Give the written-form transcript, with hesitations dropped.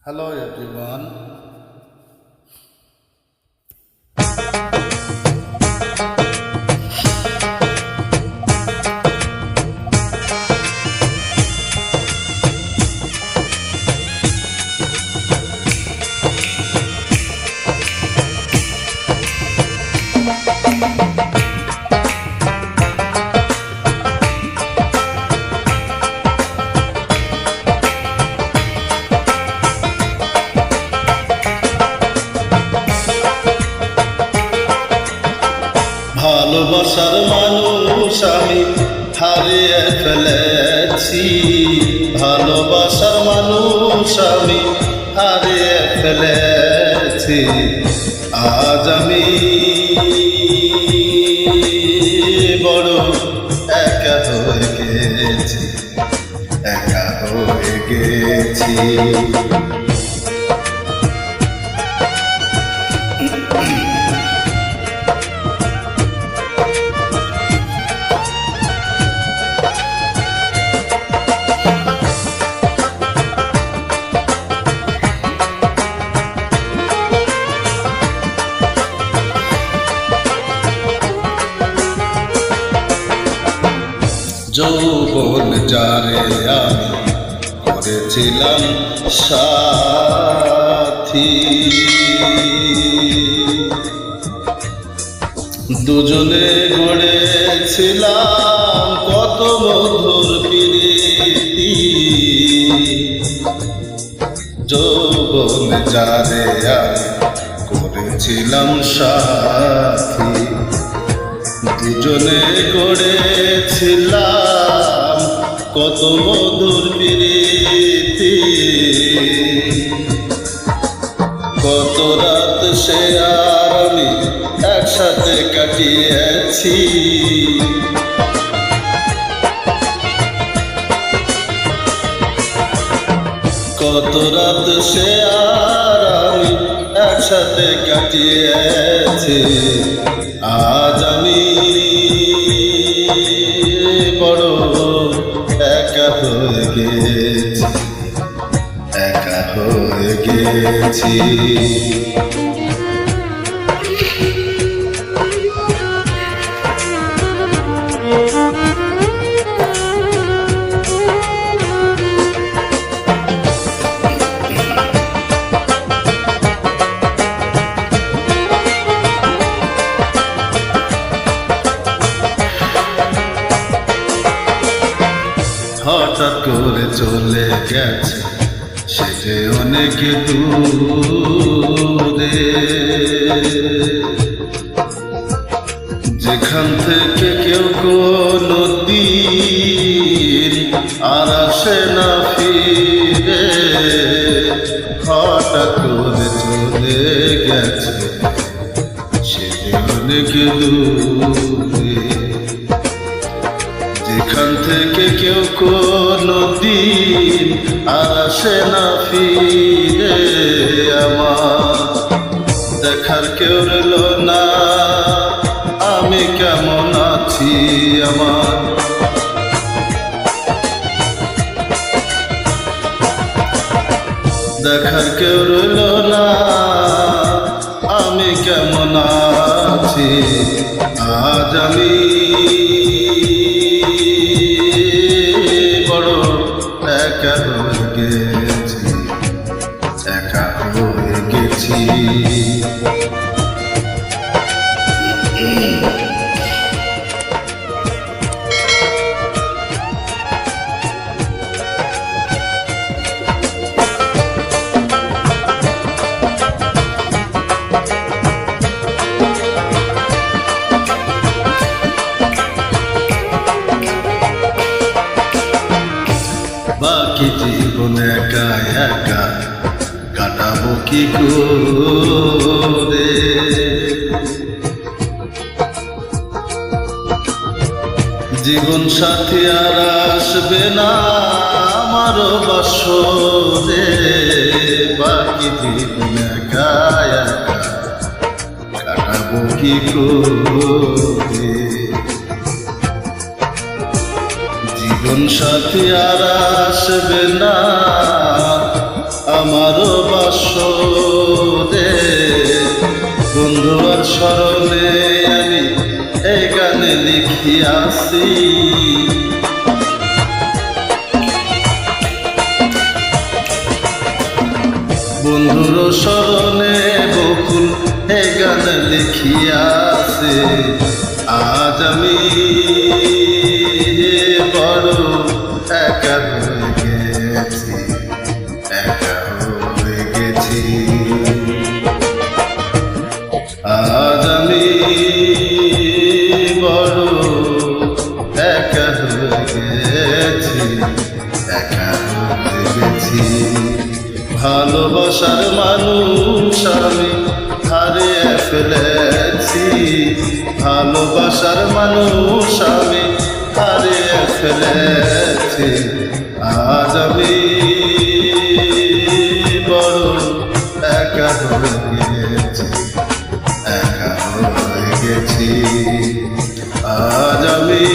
Hello everyone. ভালোবাসার মানুষ আমি হারিয়ে ফেলেছি, ভালোবাসার মানুষ আমি হারিয়ে ফেলেছি। আজ আমি বড় একা হয়ে গেছি, একা হয়ে গেছি। যৌবন যারে আমি করেছিলাম সাথী, দুজনে গড়েছিলাম কত মধুর প্রীতি। যৌবন যারে আমি করেছিলাম সাথী, দুজনে গড়েছিলাম কত মধুর প্রীতি। কত রাত সে আর আমি একসাথে কাটিয়েছি, কত রাত সে আর আমি একসাথে কাটিয়েছি। আজ আমি বড় একা হয়ে গেছি, একা হয়ে গেছি। হঠাৎ করে চলে গেছে সে যে অনেক দূরে, যেখান থেকে কেউ কোনো দিন আর আসে না ফিরে। হঠাৎ করে চলে গেছে সে যে অনেক দূরে, যেখান থেকে কেউ কোনো দিন আর আসে না ফিরে। আমার দেখার কেউ রইল না, আমি কেমন আছি আমার। দেখার কেউ রইল না, আমি কেমন আছি। আজ আমি একা হয়ে গেছি, একা হয়ে গেছি। বাকি জীবন একা একা কাটাবো কি করে, জীবন সাথী আর আসবে না আমার বাসরে। বাকি জীবন একা একা কাটাবো কি করে, জীবন সাথী আর আসবে না আমারও বন্ধুর স্মরণে বকুল হে গান লিখিয়াছে। আজ আমি বড় একা হয়ে গেছি, একা হয়ে গেছি। আজ আমি বড় একা হয়ে গেছি, একা হয়ে গেছি। ভালোবাসার মানুষ আমি হারিয়ে ফেলেছি, ভালোবাসার মানুষ আমি হারিয়ে ফেলেছি। আজ আমি বড় একা হয়ে গেছি, একা হয়ে গেছি। আজ আমি